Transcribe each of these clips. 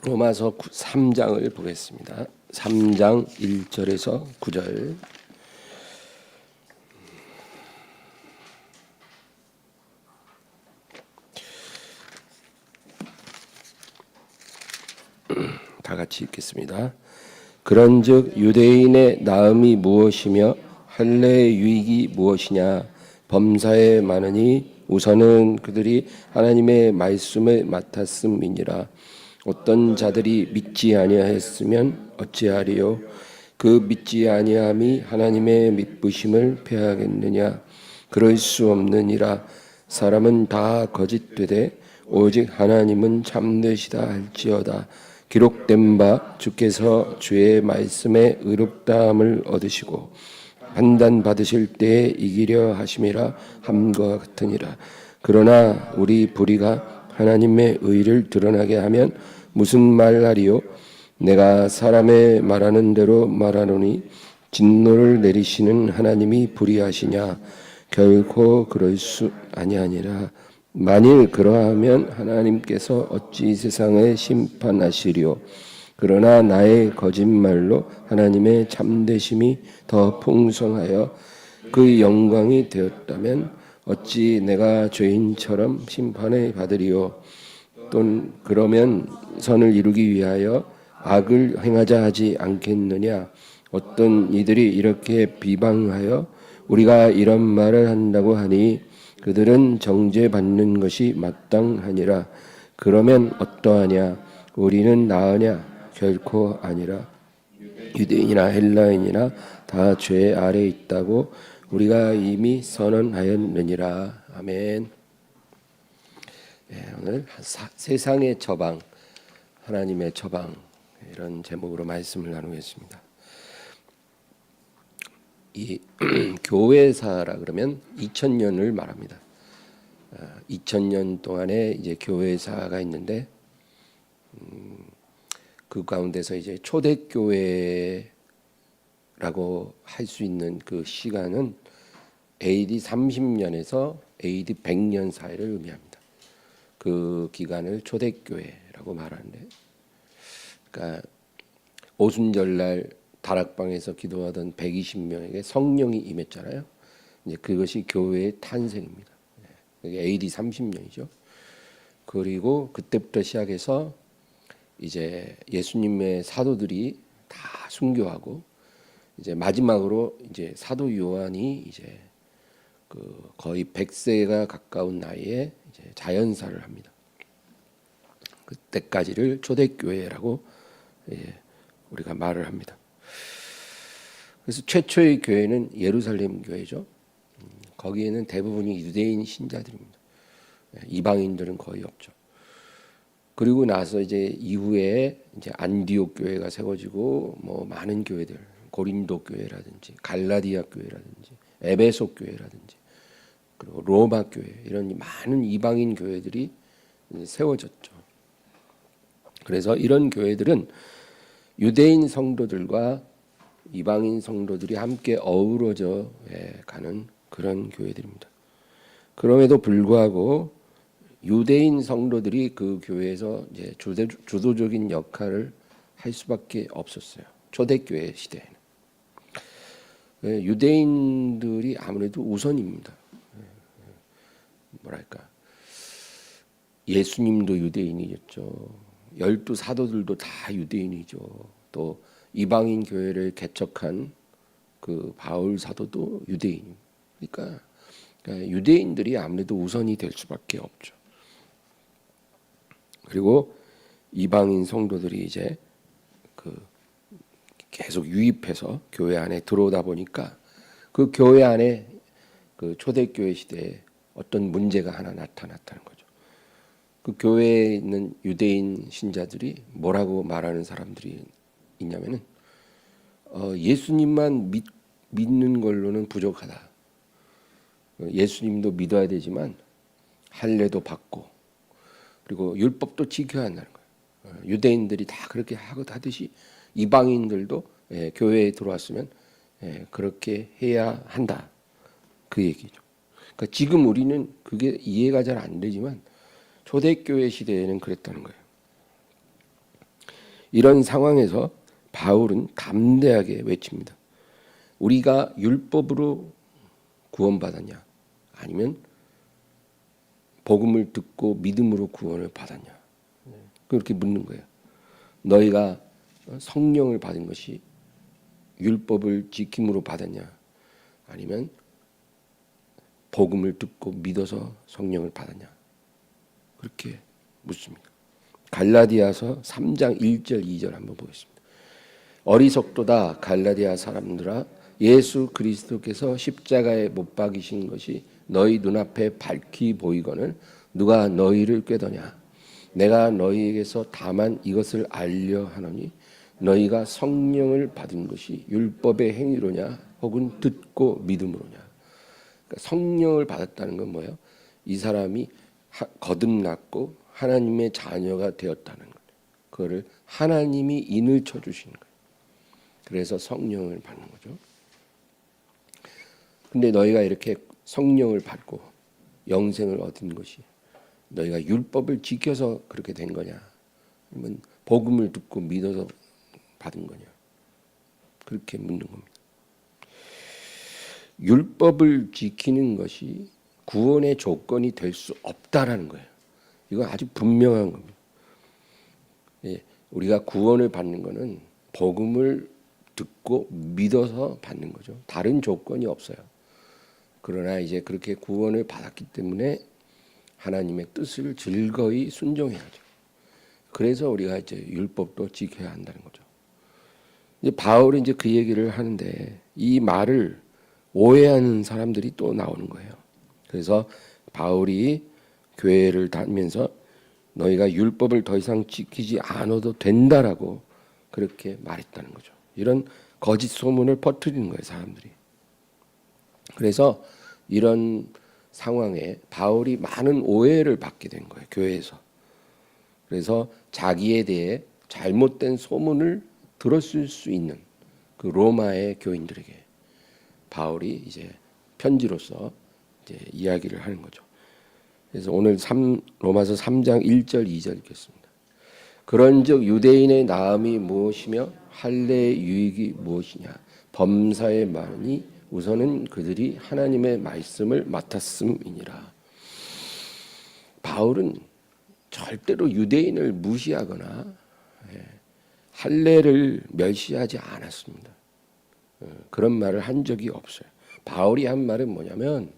로마서 3장을 보겠습니다. 3장 1절에서 9절. 다 같이 읽겠습니다. 그런즉 유대인의 나음이 무엇이며 할례의 유익이 무엇이냐? 범사에 많으니 우선은 그들이 하나님의 말씀을 맡았음이니라. 어떤 자들이 믿지 아니하였으면 어찌하리요? 그 믿지 아니함이 하나님의 믿으심을 패하겠느냐? 그럴 수 없느니라. 사람은 다 거짓되되 오직 하나님은 참되시다 할지어다. 기록된 바 주께서 주의 말씀에 의롭다함을 얻으시고 판단 받으실 때에 이기려 하심이라 함과 같으니라. 그러나 우리 불의가 하나님의 의를 드러나게 하면 무슨 말하리요? 내가 사람의 말하는 대로 말하노니 진노를 내리시는 하나님이 불의하시냐? 결코 그럴 수 아니하니라. 만일 그러하면 하나님께서 어찌 세상을 심판하시리요? 그러나 나의 거짓말로 하나님의 참되심이 더 풍성하여 그 영광이 되었다면 어찌 내가 죄인처럼 심판을 받으리요? 또 그러면 선을 이루기 위하여 악을 행하자 하지 않겠느냐? 어떤 이들이 이렇게 비방하여 우리가 이런 말을 한다고 하니 그들은 정죄받는 것이 마땅하니라. 그러면 어떠하냐? 우리는 나으냐? 결코 아니라. 유대인이나 헬라인이나 다 죄 아래 있다고 우리가 이미 선언하였느니라. 아멘. 오늘 세상의 처방, 하나님의 처방, 이런 제목으로 말씀을 나누겠습니다. 이 교회사라 그러면 2000년을 말합니다. 2000년 동안에 이제 교회사가 있는데 그 가운데서 이제 초대교회라고 할 수 있는 그 시간은 AD 30년에서 AD 100년 사이를 의미합니다. 그 기간을 초대교회라고 말하는데, 그러니까 오순절날 다락방에서 기도하던 120명에게 성령이 임했잖아요. 이제 그것이 교회의 탄생입니다. 그게 AD 30년이죠. 그리고 그때부터 시작해서 이제 예수님의 사도들이 다 순교하고 이제 마지막으로 이제 사도 요한이 이제 그 거의 100세가 가까운 나이에 이제 자연사를 합니다. 그때까지를 초대교회라고 우리가 말을 합니다. 그래서 최초의 교회는 예루살렘 교회죠. 거기에는 대부분이 유대인 신자들입니다. 이방인들은 거의 없죠. 그리고 나서 이제 이후에 이제 안디옥 교회가 세워지고 뭐 많은 교회들, 고린도 교회라든지 갈라디아 교회라든지 에베소 교회라든지 그리고 로마 교회, 이런 많은 이방인 교회들이 세워졌죠. 그래서 이런 교회들은 유대인 성도들과 이방인 성도들이 함께 어우러져 가는 그런 교회들입니다. 그럼에도 불구하고 유대인 성도들이 그 교회에서 이제 주도적인 역할을 할 수밖에 없었어요. 초대교회 시대에는. 유대인들이 아무래도 우선입니다. 뭐랄까, 예수님도 유대인이었죠. 12사도들도 다 유대인이죠. 또 이방인 교회를 개척한 그 바울 사도도 유대인. 그러니까 유대인들이 아무래도 우선이 될 수밖에 없죠. 그리고 이방인 성도들이 이제 그 계속 유입해서 교회 안에 들어오다 보니까 그 교회 안에 그 초대교회 시대에 어떤 문제가 하나 나타났다는 거죠. 그 교회에 있는 유대인 신자들이 뭐라고 말하는 사람들이 있냐면은 예수님만 믿는 걸로는 부족하다. 예수님도 믿어야 되지만 할례도 받고 그리고 율법도 지켜야 한다는 거예요. 유대인들이 다 그렇게 하듯이 이방인들도 교회에 들어왔으면 그렇게 해야 한다. 그 얘기죠. 그러니까 지금 우리는 그게 이해가 잘 안 되지만 초대교회 시대에는 그랬다는 거예요. 이런 상황에서 바울은 담대하게 외칩니다. 우리가 율법으로 구원받았냐? 아니면 복음을 듣고 믿음으로 구원을 받았냐? 그렇게 묻는 거예요. 너희가 성령을 받은 것이 율법을 지킴으로 받았냐? 아니면 복음을 듣고 믿어서 성령을 받았냐? 그렇게 묻습니다. 갈라디아서 3장 1절 2절 한번 보겠습니다. 어리석도다 갈라디아 사람들아, 예수 그리스도께서 십자가에 못 박이신 것이 너희 눈앞에 밝히 보이거늘 누가 너희를 꾀더냐? 내가 너희에게서 다만 이것을 알려 하노니 너희가 성령을 받은 것이 율법의 행위로냐 혹은 듣고 믿음으로냐. 그러니까 성령을 받았다는 건 뭐예요? 이 사람이 거듭났고 하나님의 자녀가 되었다는 거예요. 그거를 하나님이 인을 쳐주시는 거예요. 그래서 성령을 받는 거죠. 근데 너희가 이렇게 성령을 받고 영생을 얻은 것이 너희가 율법을 지켜서 그렇게 된 거냐? 아니면 복음을 듣고 믿어서 받은 거냐? 그렇게 묻는 겁니다. 율법을 지키는 것이 구원의 조건이 될 수 없다라는 거예요. 이건 아주 분명한 겁니다. 예, 우리가 구원을 받는 것은 복음을 듣고 믿어서 받는 거죠. 다른 조건이 없어요. 그러나 이제 그렇게 구원을 받았기 때문에 하나님의 뜻을 즐거이 순종해야죠. 그래서 우리가 이제 율법도 지켜야 한다는 거죠. 이제 바울이 이제 그 얘기를 하는데 이 말을 오해하는 사람들이 또 나오는 거예요. 그래서 바울이 교회를 다니면서 너희가 율법을 더 이상 지키지 않아도 된다라고 그렇게 말했다는 거죠. 이런 거짓 소문을 퍼뜨리는 거예요, 사람들이. 그래서 이런 상황에 바울이 많은 오해를 받게 된 거예요, 교회에서. 그래서 자기에 대해 잘못된 소문을 들었을 수 있는 그 로마의 교인들에게 바울이 이제 편지로서 이제 이야기를 하는 거죠. 그래서 오늘 로마서 3장 1절 2절 읽겠습니다. 그런즉 유대인의 나음이 무엇이며 할례의 유익이 무엇이냐? 범사의 많으니 우선은 그들이 하나님의 말씀을 맡았음이니라. 바울은 절대로 유대인을 무시하거나 할례를 멸시하지 않았습니다. 그런 말을 한 적이 없어요. 바울이 한 말은 뭐냐면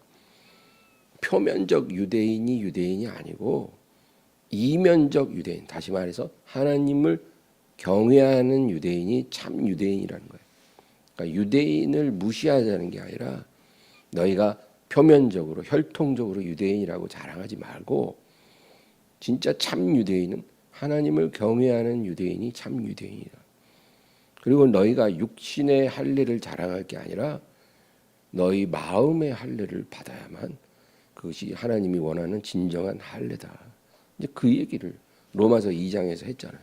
표면적 유대인이 아니고 이면적 유대인, 다시 말해서 하나님을 경외하는 유대인이 참 유대인이라는 거예요. 그러니까 유대인을 무시하자는 게 아니라 너희가 표면적으로 혈통적으로 유대인이라고 자랑하지 말고 진짜 참 유대인은 하나님을 경외하는 유대인이 참 유대인이다. 그리고 너희가 육신의 할례를 자랑할 게 아니라 너희 마음의 할례를 받아야만 그것이 하나님이 원하는 진정한 할례다. 이제 그 얘기를 로마서 2장에서 했잖아요.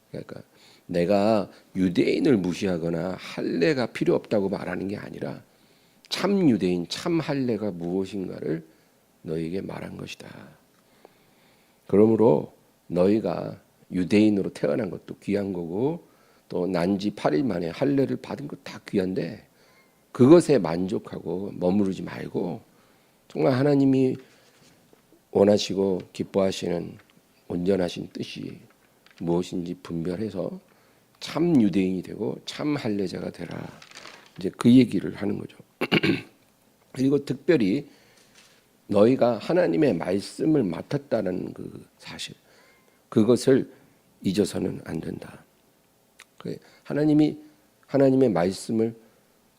그러니까 내가 유대인을 무시하거나 할례가 필요 없다고 말하는 게 아니라 참 유대인, 참 할례가 무엇인가를 너희에게 말한 것이다. 그러므로 너희가 유대인으로 태어난 것도 귀한 거고 또 난지 8일 만에 할례를 받은 것 다 귀한데 그것에 만족하고 머무르지 말고 정말 하나님이 원하시고 기뻐하시는 온전하신 뜻이 무엇인지 분별해서 참 유대인이 되고 참 할례자가 되라. 이제 그 얘기를 하는 거죠. 그리고 특별히 너희가 하나님의 말씀을 맡았다는 그 사실, 그것을 잊어서는 안 된다. 하나님이 하나님의 말씀을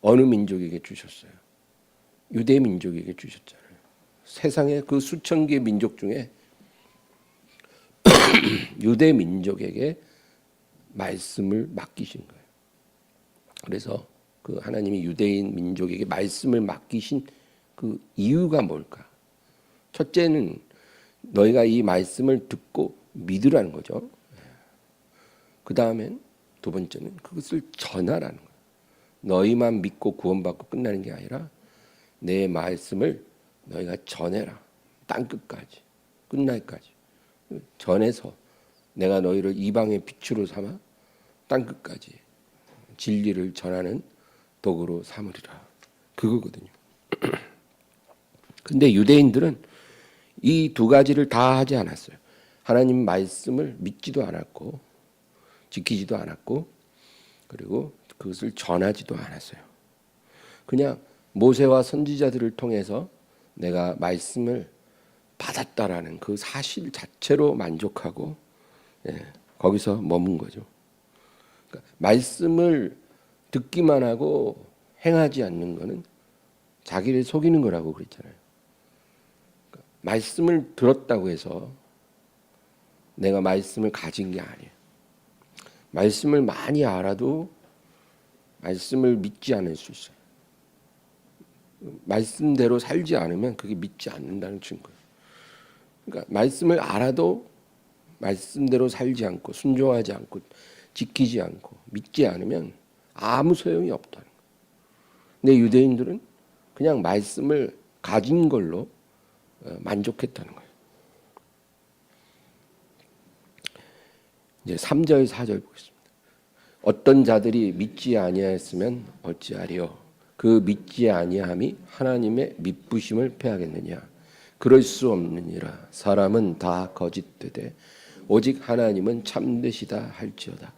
어느 민족에게 주셨어요? 유대 민족에게 주셨잖아요. 세상의 그 수천 개의 민족 중에 유대 민족에게 말씀을 맡기신 거예요. 그래서 그 하나님이 유대인 민족에게 말씀을 맡기신 그 이유가 뭘까? 첫째는 너희가 이 말씀을 듣고 믿으라는 거죠. 그 다음엔 두 번째는 그것을 전하라는 거예요. 너희만 믿고 구원받고 끝나는 게 아니라 내 말씀을 너희가 전해라. 땅끝까지, 끝날까지 전해서 내가 너희를 이방의 빛으로 삼아 땅끝까지 진리를 전하는 도구로 삼으리라. 그거거든요. 근데 유대인들은 이 두 가지를 다 하지 않았어요. 하나님 말씀을 믿지도 않았고 지키지도 않았고 그리고 그것을 전하지도 않았어요. 그냥 모세와 선지자들을 통해서 내가 말씀을 받았다라는 그 사실 자체로 만족하고 거기서 머문 거죠. 그러니까 말씀을 듣기만 하고 행하지 않는 거는 자기를 속이는 거라고 그랬잖아요. 그러니까 말씀을 들었다고 해서 내가 말씀을 가진 게 아니에요. 말씀을 많이 알아도 말씀을 믿지 않을 수 있어요. 말씀대로 살지 않으면 그게 믿지 않는다는 증거예요. 그러니까 말씀을 알아도 말씀대로 살지 않고 순종하지 않고 지키지 않고 믿지 않으면 아무 소용이 없다는 거예요. 근데 유대인들은 그냥 말씀을 가진 걸로 만족했다는 거예요. 이제 3절 4절 보겠습니다. 어떤 자들이 믿지 아니하였으면 어찌하리요? 그 믿지 아니함이 하나님의 믿부심을 패하겠느냐? 그럴 수 없느니라. 사람은 다 거짓되되 오직 하나님은 참되시다 할지어다.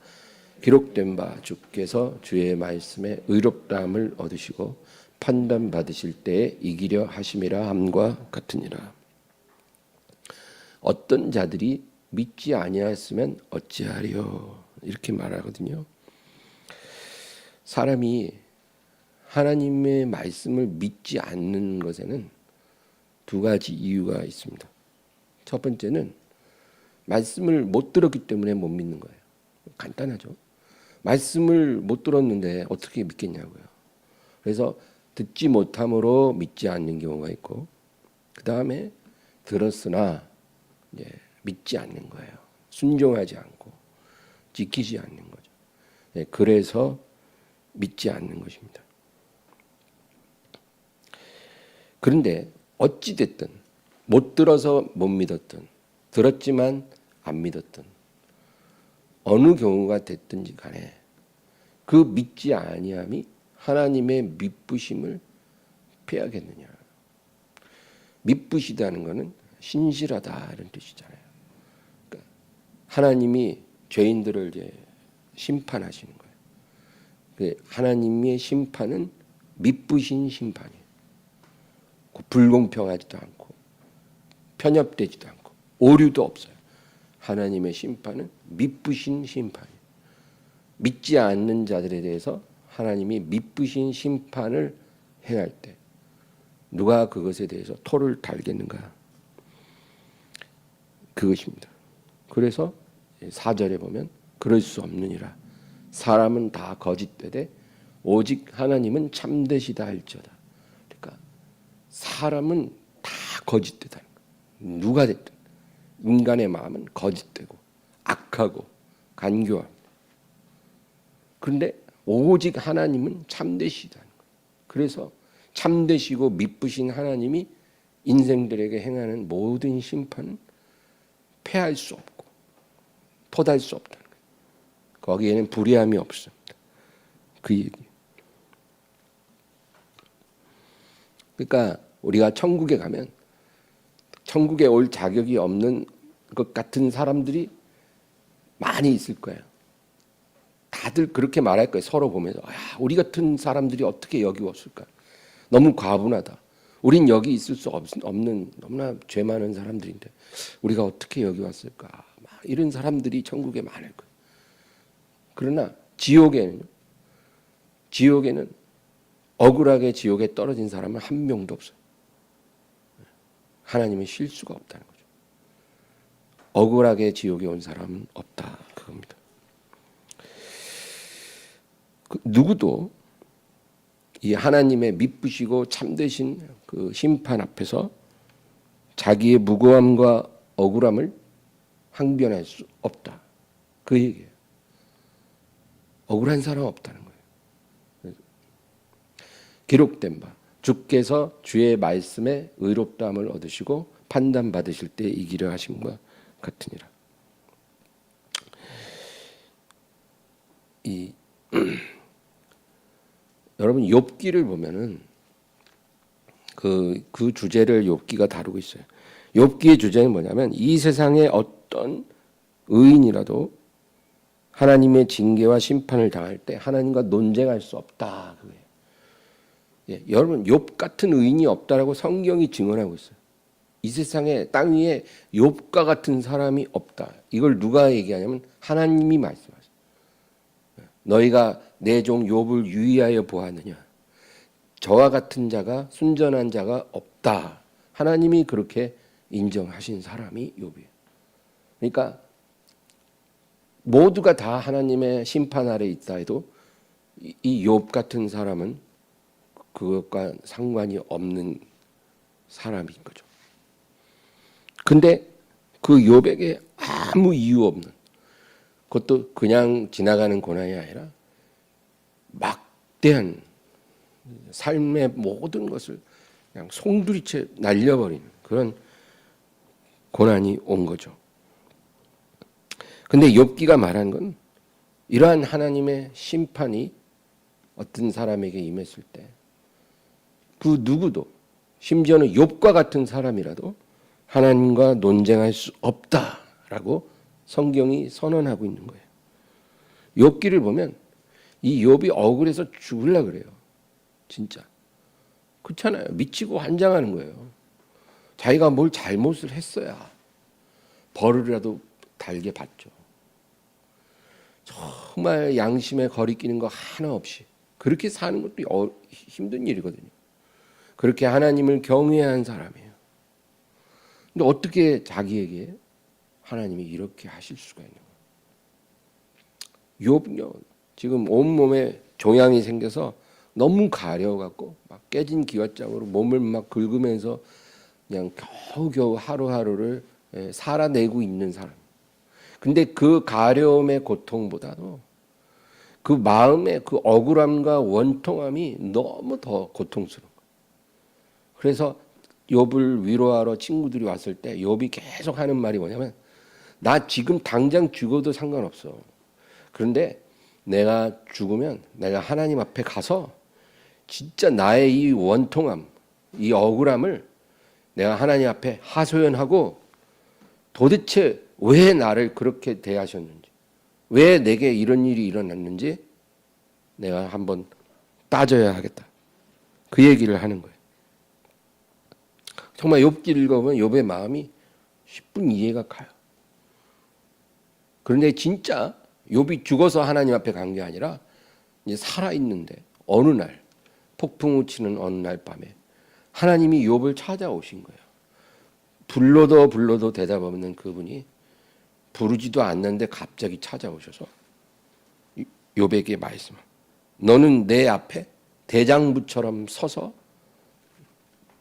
기록된 바 주께서 주의 말씀에 의롭다함을 얻으시고 판단 받으실 때에 이기려 하심이라 함과 같으니라. 어떤 자들이 믿지 아니하였으면 어찌하리요? 이렇게 말하거든요. 사람이 하나님의 말씀을 믿지 않는 것에는 두 가지 이유가 있습니다. 첫 번째는 말씀을 못 들었기 때문에 못 믿는 거예요. 간단하죠. 말씀을 못 들었는데 어떻게 믿겠냐고요. 그래서 듣지 못함으로 믿지 않는 경우가 있고, 그 다음에 들었으나 믿지 않는 거예요. 순종하지 않고 지키지 않는 거죠. 그래서 믿지 않는 것입니다. 그런데 어찌 됐든 못 들어서 못 믿었든 들었지만 안 믿었든 어느 경우가 됐든지 간에 그 믿지 아니함이 하나님의 믿부심을 패하겠느냐. 믿부시다는 것은 신실하다 이런 뜻이잖아요. 그러니까 하나님이 죄인들을 이제 심판하시는 거예요. 하나님의 심판은 믿부신 심판이에요. 불공평하지도 않고 편협되지도 않고 오류도 없어요. 하나님의 심판은 믿부신 심판이에요. 믿지 않는 자들에 대해서 하나님이 믿부신 심판을 행할 때 누가 그것에 대해서 토를 달겠는가? 그것입니다. 그래서 4절에 보면 그럴 수 없느니라. 사람은 다 거짓되되 오직 하나님은 참되시다 할지어다. 그러니까 사람은 다 거짓되다. 누가 됐든 인간의 마음은 거짓되고 악하고 간교합니다. 그런데 오직 하나님은 참되시다는 거예요. 그래서 참되시고 믿부신 하나님이 인생들에게 행하는 모든 심판은 패할 수 없고 토달 수 없다는 거예요. 거기에는 불의함이 없습니다. 그 얘기. 그러니까 우리가 천국에 가면 천국에 올 자격이 없는 것 같은 사람들이 많이 있을 거예요. 다들 그렇게 말할 거예요. 서로 보면서 우리 같은 사람들이 어떻게 여기 왔을까? 너무 과분하다. 우린 여기 있을 수 없는 너무나 죄 많은 사람들인데 우리가 어떻게 여기 왔을까? 이런 사람들이 천국에 많을 거예요. 그러나 지옥에는 억울하게 지옥에 떨어진 사람은 한 명도 없어요. 하나님은 실수가 없다는 거죠. 억울하게 지옥에 온 사람은 없다. 그겁니다. 누구도 이 하나님의 믿부시고 참되신 그 심판 앞에서 자기의 무고함과 억울함을 항변할 수 없다. 그 얘기예요. 억울한 사람 없다는 거예요. 기록된 바 주께서 주의 말씀에 의롭다함을 얻으시고 판단 받으실 때 이기려 하심과 같으니라. 이 여러분 욥기를 보면은 그 주제를 욥기가 다루고 있어요. 욥기의 주제는 뭐냐면 이 세상에 어떤 의인이라도 하나님의 징계와 심판을 당할 때 하나님과 논쟁할 수 없다. 그거예요. 예, 여러분 욥 같은 의인이 없다라고 성경이 증언하고 있어요. 이 세상에 땅 위에 욥과 같은 사람이 없다. 이걸 누가 얘기하냐면 하나님이 말씀하세요. 너희가 내 종 욥을 유의하여 보았느냐? 저와 같은 자가 순전한 자가 없다. 하나님이 그렇게 인정하신 사람이 욥이에요. 그러니까 모두가 다 하나님의 심판 아래 있다 해도 이 욥 같은 사람은 그것과 상관이 없는 사람인 거죠. 근데 그 욥에게 아무 이유 없는, 그것도 그냥 지나가는 고난이 아니라 막대한 삶의 모든 것을 그냥 송두리째 날려버리는 그런 고난이 온 거죠. 근데 욥기가 말한 건 이러한 하나님의 심판이 어떤 사람에게 임했을 때 그 누구도, 심지어는 욥과 같은 사람이라도 하나님과 논쟁할 수 없다라고 성경이 선언하고 있는 거예요. 욥기를 보면 이 욥이 억울해서 죽으려 그래요. 진짜. 그렇잖아요. 미치고 환장하는 거예요. 자기가 뭘 잘못을 했어야 벌이라도 달게 받죠. 정말 양심에 거리끼는 거 하나 없이 그렇게 사는 것도 힘든 일이거든요. 그렇게 하나님을 경외한 사람이에요. 근데 어떻게 자기에게 하나님이 이렇게 하실 수가 있는 거예요? 욥은요, 지금 온몸에 종양이 생겨서 너무 가려워갖고 막 깨진 기왓장으로 몸을 막 긁으면서 그냥 겨우겨우 하루하루를 살아내고 있는 사람. 근데 그 가려움의 고통보다도 그 마음의 그 억울함과 원통함이 너무 더 고통스러운 거예요. 그래서 욥을 위로하러 친구들이 왔을 때 욥이 계속 하는 말이 뭐냐면 나 지금 당장 죽어도 상관없어. 그런데 내가 죽으면 내가 하나님 앞에 가서 진짜 나의 이 원통함, 이 억울함을 내가 하나님 앞에 하소연하고 도대체 왜 나를 그렇게 대하셨는지, 왜 내게 이런 일이 일어났는지 내가 한번 따져야 하겠다. 그 얘기를 하는 거예요. 정말 욥기를 읽어보면 욥의 마음이 10분 이해가 가요. 그런데 진짜 욥이 죽어서 하나님 앞에 간 게 아니라 이제 살아있는데 어느 날 폭풍우 치는 어느 날 밤에 하나님이 욥을 찾아오신 거예요. 불러도 대답 없는 그분이 부르지도 않는데 갑자기 찾아오셔서 욥에게 말씀합니다. 너는 내 앞에 대장부처럼 서서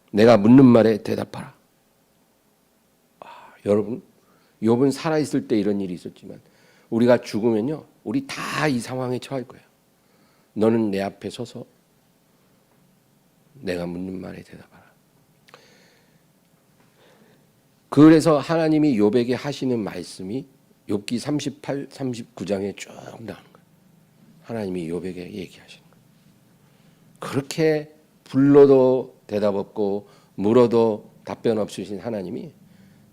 내가 묻는 말에 대답하라. 여러분, 욥은 살아있을 때 이런 일이 있었지만 우리가 죽으면요, 우리 다 이 상황에 처할 거예요. 너는 내 앞에 서서 내가 묻는 말에 대답하라. 그래서 하나님이 욥에게 하시는 말씀이 욥기 38, 39장에 쭉 나오는 거예요. 하나님이 욥에게 얘기하시는 거예요. 그렇게 불러도 대답 없고 물어도 답변 없으신 하나님이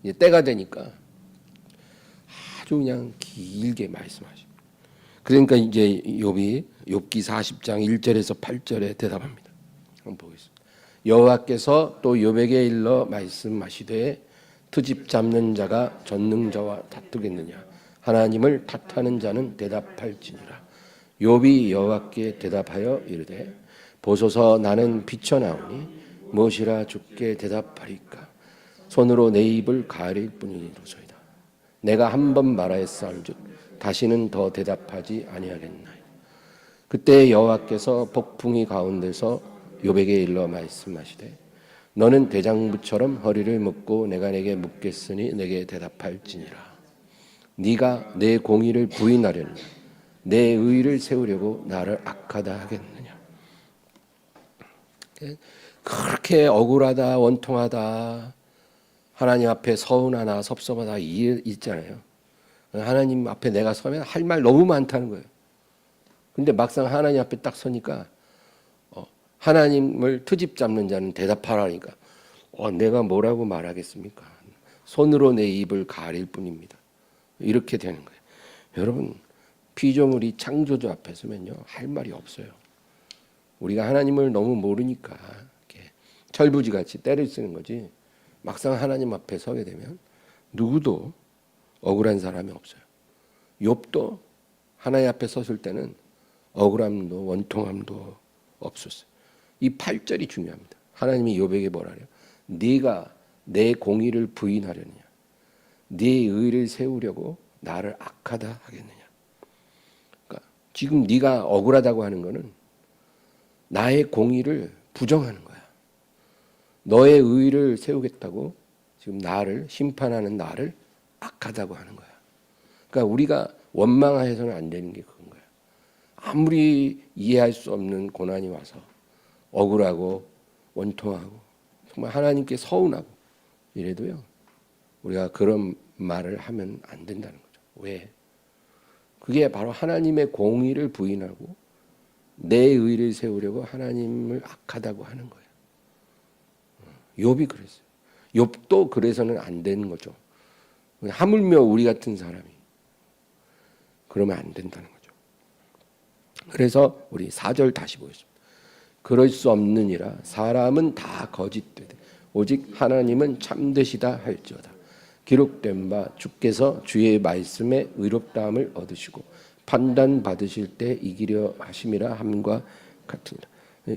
이제 때가 되니까 아주 그냥 길게 말씀하시고, 그러니까 이제 욥이 욥기 40장 1절에서 8절에 대답합니다. 한번 보겠습니다. 여호와께서 또 욥에게 일러 말씀하시되 트집 잡는 자가 전능자와 다투겠느냐? 하나님을 탓하는 자는 대답할지니라. 욥이 여호와께 대답하여 이르되 보소서 나는 비쳐나오니 무엇이라 주께 대답하리까? 손으로 내 입을 가릴 뿐이로소이다. 내가 한 번 말하였사온즉 다시는 더 대답하지 아니하겠나이다. 그때 여호와께서 폭풍이 가운데서 욥에게 일러 말씀하시되 너는 대장부처럼 허리를 묶고 내가 내게 묻겠으니 내게 대답할지니라. 네가 내 공의를 부인하려느냐? 내 의를 세우려고 나를 악하다 하겠느냐? 그렇게 억울하다, 원통하다, 하나님 앞에 서운하다, 섭섭하다 있잖아요. 하나님 앞에 내가 서면 할 말 너무 많다는 거예요. 근데 막상 하나님 앞에 딱 서니까 하나님을 트집 잡는 자는 대답하라니까 내가 뭐라고 말하겠습니까? 손으로 내 입을 가릴 뿐입니다. 이렇게 되는 거예요. 여러분, 피조물이 창조주 앞에 서면요 할 말이 없어요. 우리가 하나님을 너무 모르니까 이렇게 철부지같이 때를 쓰는 거지, 막상 하나님 앞에 서게 되면 누구도 억울한 사람이 없어요. 욥도 하나님 앞에 섰을 때는 억울함도 원통함도 없었어요. 이 8절이 중요합니다. 하나님이 욥에게 뭐라 그래요? 네가 내 공의를 부인하려느냐, 네 의를 세우려고 나를 악하다 하겠느냐. 그러니까 지금 네가 억울하다고 하는 거는 나의 공의를 부정하는 거야. 너의 의를 세우겠다고 지금 나를 심판하는 나를 악하다고 하는 거야. 그러니까 우리가 원망해서는 안 되는 게 그건 거야. 아무리 이해할 수 없는 고난이 와서 억울하고 원통하고 정말 하나님께 서운하고 이래도요, 우리가 그런 말을 하면 안 된다는 거죠. 왜? 그게 바로 하나님의 공의를 부인하고 내 의를 세우려고 하나님을 악하다고 하는 거예요. 욥이 그랬어요. 욥도 그래서는 안 되는 거죠. 하물며 우리 같은 사람이 그러면 안 된다는 거죠. 그래서 우리 4절 다시 보겠습니다. 그럴 수 없느니라 사람은 다 거짓되되 오직 하나님은 참되시다 할지어다. 기록된 바 주께서 주의 말씀에 의롭다함을 얻으시고 판단 받으실 때 이기려 하심이라 함과 같으니라.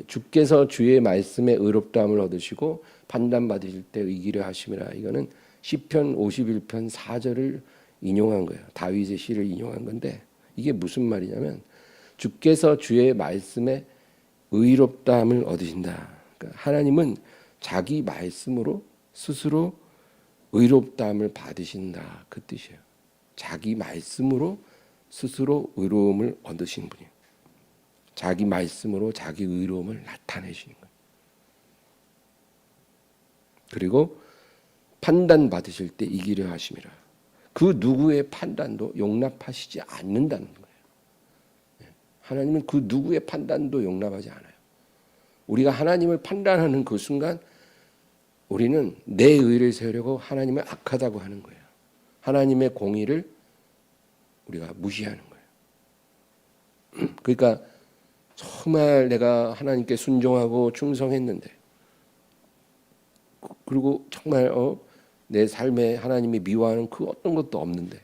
주께서 주의 말씀에 의롭다함을 얻으시고 판단 받으실 때 이기려 하심이라. 이거는 시편 51편 4절을 인용한 거예요. 다윗의 시를 인용한 건데, 이게 무슨 말이냐면 주께서 주의 말씀에 의롭다함을 얻으신다. 그러니까 하나님은 자기 말씀으로 스스로 의롭다함을 받으신다, 그 뜻이에요. 자기 말씀으로 스스로 의로움을 얻으신 분이에요. 자기 말씀으로 자기 의로움을 나타내시는 거예요. 그리고 판단 받으실 때 이기려 하심이라. 그 누구의 판단도 용납하시지 않는다는 거예요. 하나님은 그 누구의 판단도 용납하지 않아요. 우리가 하나님을 판단하는 그 순간 우리는 내 의를 세우려고 하나님을 악하다고 하는 거예요. 하나님의 공의를 우리가 무시하는 거예요. 그러니까 정말 내가 하나님께 순종하고 충성했는데, 그리고 정말 내 삶에 하나님이 미워하는 그 어떤 것도 없는데,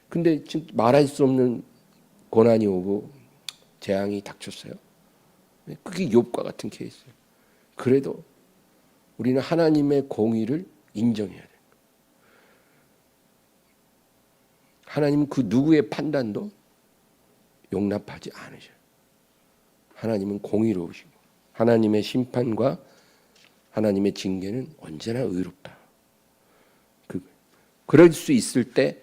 근데 지금 말할 수 없는 고난이 오고 재앙이 닥쳤어요. 그게 욥과 같은 케이스예요. 그래도 우리는 하나님의 공의를 인정해야 돼요. 하나님은 그 누구의 판단도 용납하지 않으셔요. 하나님은 공의로우시고 하나님의 심판과 하나님의 징계는 언제나 의롭다. 그럴 수 있을 때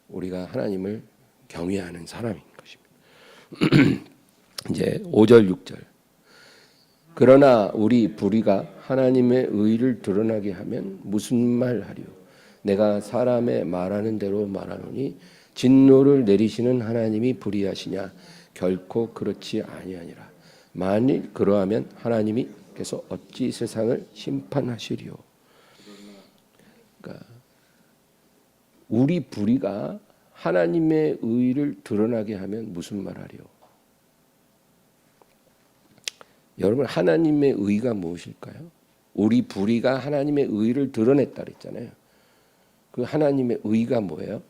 우리가 하나님을 경외하는 사람인 것입니다. 이제 5절 6절. 그러나 우리 불의가 하나님의 의를 드러나게 하면 무슨 말하리요? 내가 사람의 말하는 대로 말하노니 진노를 내리시는 하나님이 불의하시냐? 결코 그렇지 아니하니라. 만일 그러하면 하나님께서 어찌 세상을 심판하시리요? 그러니까 우리 불의가 하나님의 의를 드러나게 하면 무슨 말하리요? 여러분, 하나님의 의가 무엇일까요? 우리 불의가 하나님의 의를 드러냈다 그랬잖아요. 그 하나님의 의가 뭐예요?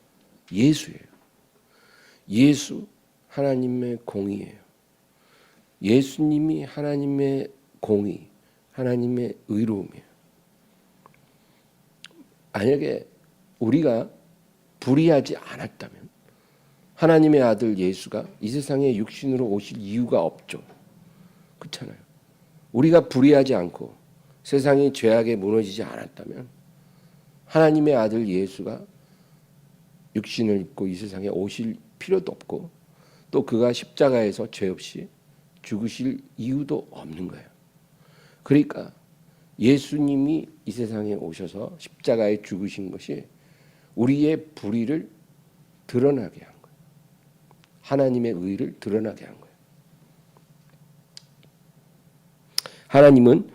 예수예요. 예수, 하나님의 공의예요. 예수님이 하나님의 공의, 하나님의 의로움이에요. 만약에 우리가 불의하지 않았다면 하나님의 아들 예수가 이 세상에 육신으로 오실 이유가 없죠. 그렇잖아요. 우리가 불의하지 않고 세상이 죄악에 무너지지 않았다면 하나님의 아들 예수가 육신을 입고 이 세상에 오실 필요도 없고 또 그가 십자가에서 죄 없이 죽으실 이유도 없는 거예요. 그러니까 예수님이 이 세상에 오셔서 십자가에 죽으신 것이 우리의 불의를 드러나게 한 거예요. 하나님의 의를 드러나게 한 거예요. 하나님은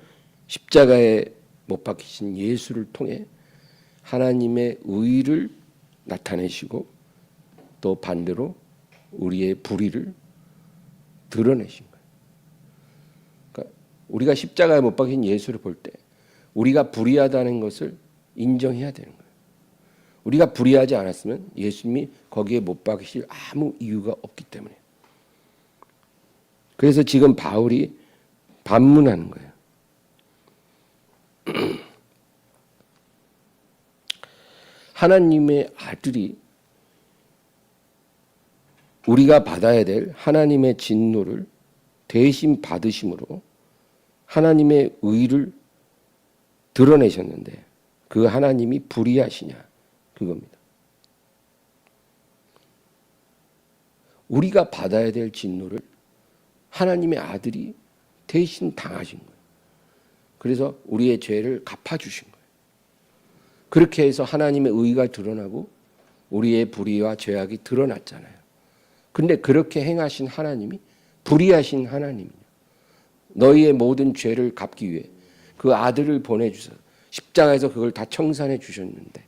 십자가에 못 박히신 예수를 통해 하나님의 의를 나타내시고 또 반대로 우리의 불의를 드러내신 거예요. 그러니까 우리가 십자가에 못 박힌 예수를 볼 때 우리가 불의하다는 것을 인정해야 되는 거예요. 우리가 불의하지 않았으면 예수님이 거기에 못 박히실 아무 이유가 없기 때문에. 그래서 지금 바울이 반문하는 거예요. 하나님의 아들이 우리가 받아야 될 하나님의 진노를 대신 받으심으로 하나님의 의를 드러내셨는데 그 하나님이 불의하시냐 그겁니다. 우리가 받아야 될 진노를 하나님의 아들이 대신 당하신 거예요. 그래서 우리의 죄를 갚아주신 거예요. 그렇게 해서 하나님의 의가 드러나고 우리의 불의와 죄악이 드러났잖아요. 근데 그렇게 행하신 하나님이 불의하신 하나님이냐. 너희의 모든 죄를 갚기 위해 그 아들을 보내주셔서 십자가에서 그걸 다 청산해 주셨는데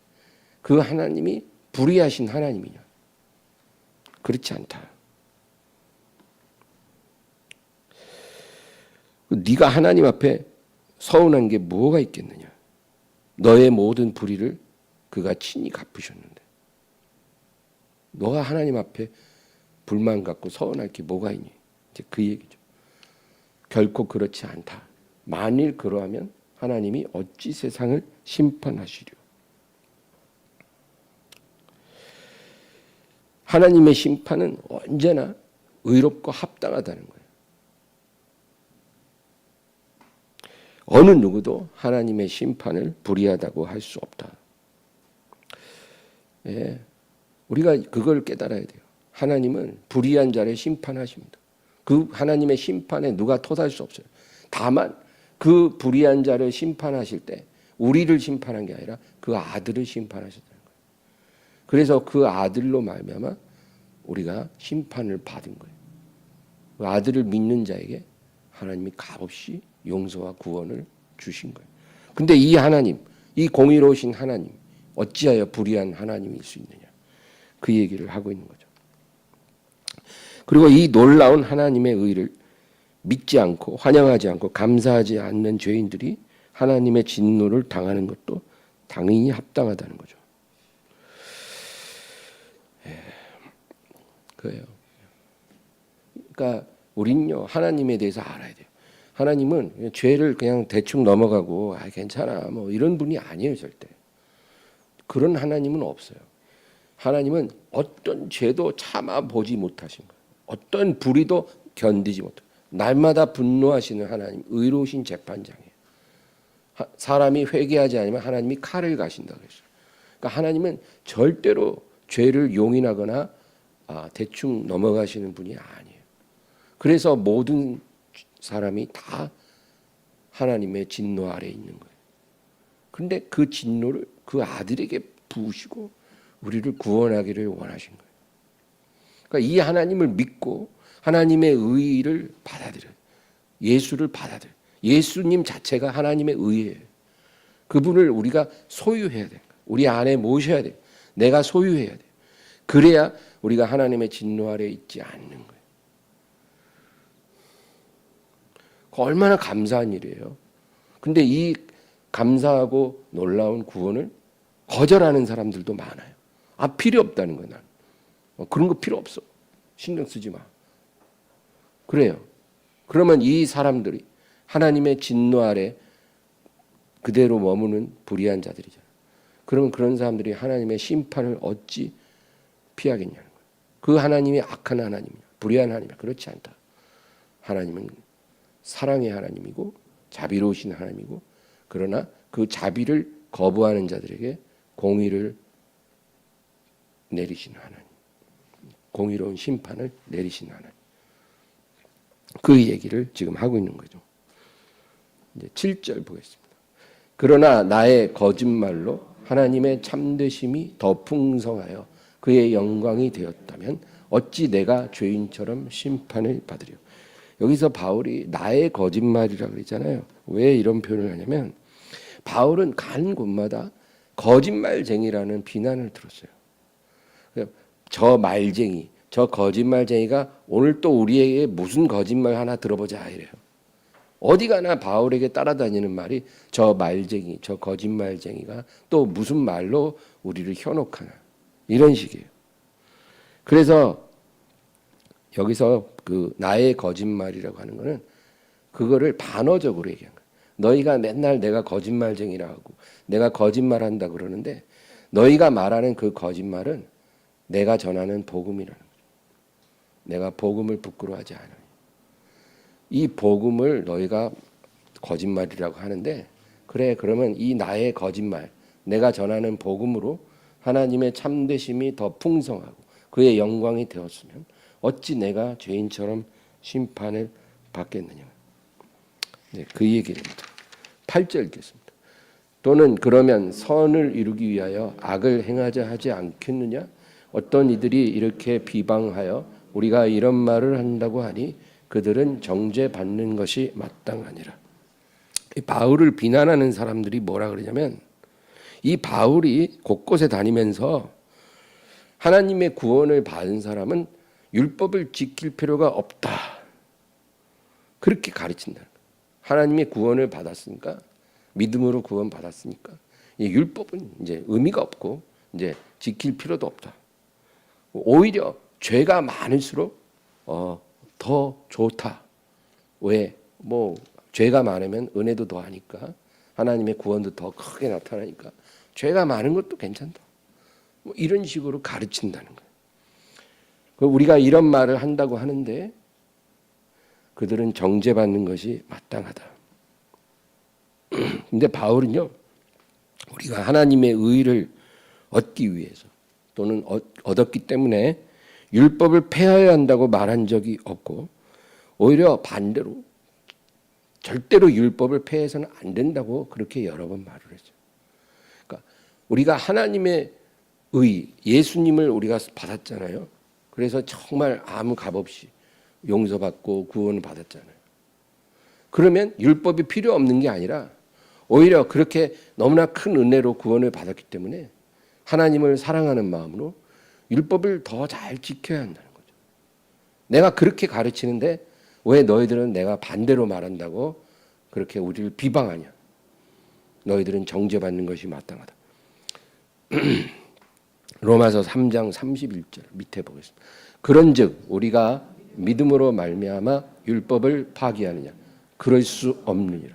그 하나님이 불의하신 하나님이냐. 그렇지 않다. 네가 하나님 앞에 서운한 게 뭐가 있겠느냐. 너의 모든 불의를 그가 친히 갚으셨는데 너가 하나님 앞에 불만 갖고 서운할 게 뭐가 있니? 이제 그 얘기죠. 결코 그렇지 않다. 만일 그러하면 하나님이 어찌 세상을 심판하시려. 하나님의 심판은 언제나 의롭고 합당하다는 거예요. 어느 누구도 하나님의 심판을 불의하다고 할 수 없다. 예, 우리가 그걸 깨달아야 돼요. 하나님은 불의한 자를 심판하십니다. 그 하나님의 심판에 누가 토달 수 없어요. 다만 그 불의한 자를 심판하실 때 우리를 심판한 게 아니라 그 아들을 심판하셨다는 거예요. 그래서 그 아들로 말미암아 우리가 심판을 받은 거예요. 그 아들을 믿는 자에게 하나님이 값없이 용서와 구원을 주신 거예요. 근데 이 하나님, 이 공의로우신 하나님 어찌하여 불의한 하나님일 수 있느냐. 그 얘기를 하고 있는 거죠. 그리고 이 놀라운 하나님의 의를 믿지 않고 환영하지 않고 감사하지 않는 죄인들이 하나님의 진노를 당하는 것도 당연히 합당하다는 거죠. 그래요. 그러니까 우린요 하나님에 대해서 알아야 돼요. 하나님은 죄를 그냥 대충 넘어가고 괜찮아 뭐 이런 분이 아니에요. 절대. 그런 하나님은 없어요. 하나님은 어떤 죄도 참아보지 못하신 거예요. 어떤 불의도 견디지 못해요. 날마다 분노하시는 하나님, 의로우신 재판장이에요. 사람이 회개하지 않으면 하나님이 칼을 가신다고 했어요. 그러니까 하나님은 절대로 죄를 용인하거나 대충 넘어가시는 분이 아니에요. 그래서 모든 사람이 다 하나님의 진노 아래에 있는 거예요. 그런데 그 진노를 그 아들에게 부으시고 우리를 구원하기를 원하신 거예요. 그러니까 이 하나님을 믿고 하나님의 의를 받아들여요. 예수를 받아들여요. 예수님 자체가 하나님의 의예요. 그분을 우리가 소유해야 돼요. 우리 안에 모셔야 돼요. 내가 소유해야 돼요. 그래야 우리가 하나님의 진노 아래에 있지 않는 거예요. 얼마나 감사한 일이에요. 근데 이 감사하고 놀라운 구원을 거절하는 사람들도 많아요. 필요 없다는 거야, 난. 그런 거 필요 없어. 신경 쓰지 마. 그래요. 그러면 이 사람들이 하나님의 진노 아래 그대로 머무는 불의한 자들이잖아요. 그러면 그런 사람들이 하나님의 심판을 어찌 피하겠냐는 거예요. 그 하나님이 악한 하나님이냐, 불의한 하나님이냐. 그렇지 않다. 하나님은 사랑의 하나님이고 자비로우신 하나님이고 그러나 그 자비를 거부하는 자들에게 공의를 내리신 하나님. 공의로운 심판을 내리신 하나님. 그 얘기를 지금 하고 있는 거죠. 이제 7절 보겠습니다. 그러나 나의 거짓말로 하나님의 참되심이 더 풍성하여 그의 영광이 되었다면 어찌 내가 죄인처럼 심판을 받으려. 여기서 바울이 나의 거짓말이라고 그랬잖아요. 왜 이런 표현을 하냐면 바울은 가는 곳마다 거짓말쟁이라는 비난을 들었어요. 저 말쟁이, 저 거짓말쟁이가 오늘 또 우리에게 무슨 거짓말 하나 들어보자 이래요. 어디 가나 바울에게 따라다니는 말이 저 말쟁이, 저 거짓말쟁이가 또 무슨 말로 우리를 현혹하나 이런 식이에요. 그래서 여기서 그 나의 거짓말이라고 하는 거는 그거를 반어적으로 얘기한 거예요. 너희가 맨날 내가 거짓말쟁이라고 하고 내가 거짓말한다 그러는데 너희가 말하는 그 거짓말은 내가 전하는 복음이라는 거죠. 내가 복음을 부끄러워하지 않으니. 이 복음을 너희가 거짓말이라고 하는데 그래 그러면 이 나의 거짓말 내가 전하는 복음으로 하나님의 참되심이 더 풍성하고 그의 영광이 되었으면 어찌 내가 죄인처럼 심판을 받겠느냐. 네, 그 얘기입니다. 8절 읽겠습니다. 또는 그러면 선을 이루기 위하여 악을 행하자 하지 않겠느냐? 어떤 이들이 이렇게 비방하여 우리가 이런 말을 한다고 하니 그들은 정죄받는 것이 마땅하니라. 이 바울을 비난하는 사람들이 뭐라 그러냐면 이 바울이 곳곳에 다니면서 하나님의 구원을 받은 사람은 율법을 지킬 필요가 없다. 그렇게 가르친다. 하나님의 구원을 받았으니까 믿음으로 구원 받았으니까 이 율법은 이제 의미가 없고 이제 지킬 필요도 없다. 오히려 죄가 많을수록 더 좋다. 왜? 뭐 죄가 많으면 은혜도 더하니까 하나님의 구원도 더 크게 나타나니까 죄가 많은 것도 괜찮다. 뭐 이런 식으로 가르친다는 거예요. 우리가 이런 말을 한다고 하는데 그들은 정죄받는 것이 마땅하다. 근데 바울은요, 우리가 하나님의 의를 얻기 위해서 또는 얻었기 때문에 율법을 폐하여야 한다고 말한 적이 없고 오히려 반대로 절대로 율법을 폐해서는 안 된다고 그렇게 여러 번 말을 했죠. 그러니까 우리가 하나님의 의, 예수님을 우리가 받았잖아요. 그래서 정말 아무 값 없이 용서받고 구원을 받았잖아요. 그러면 율법이 필요 없는 게 아니라 오히려 그렇게 너무나 큰 은혜로 구원을 받았기 때문에 하나님을 사랑하는 마음으로 율법을 더 잘 지켜야 한다는 거죠. 내가 그렇게 가르치는데 왜 너희들은 내가 반대로 말한다고 그렇게 우리를 비방하냐. 너희들은 정죄받는 것이 마땅하다. 로마서 3장 31절 밑에 보겠습니다. 그런즉 우리가 믿음으로 말미암아 율법을 파기하느냐. 그럴 수 없느니라.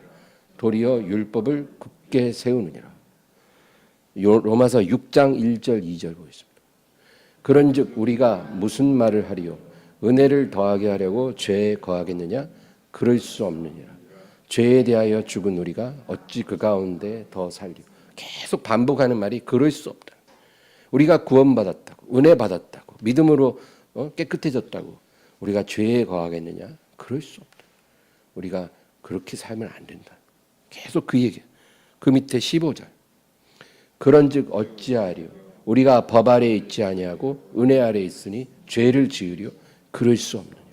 도리어 율법을 굳게 세우느니라. 로마서 6장 1절 2절 보겠습니다. 그런즉 우리가 무슨 말을 하리요? 은혜를 더하게 하려고 죄에 거하겠느냐? 그럴 수 없느니라. 죄에 대하여 죽은 우리가 어찌 그 가운데 더 살리고. 계속 반복하는 말이 그럴 수 없다. 우리가 구원받았다고, 은혜 받았다고, 믿음으로 깨끗해졌다고 우리가 죄에 거하겠느냐? 그럴 수 없다. 우리가 그렇게 살면 안 된다. 계속 그 얘기. 그 밑에 15절. 그런즉 어찌하리요? 우리가 법 아래에 있지 아니하고 은혜 아래에 있으니 죄를 지으려 그럴 수 없느니라.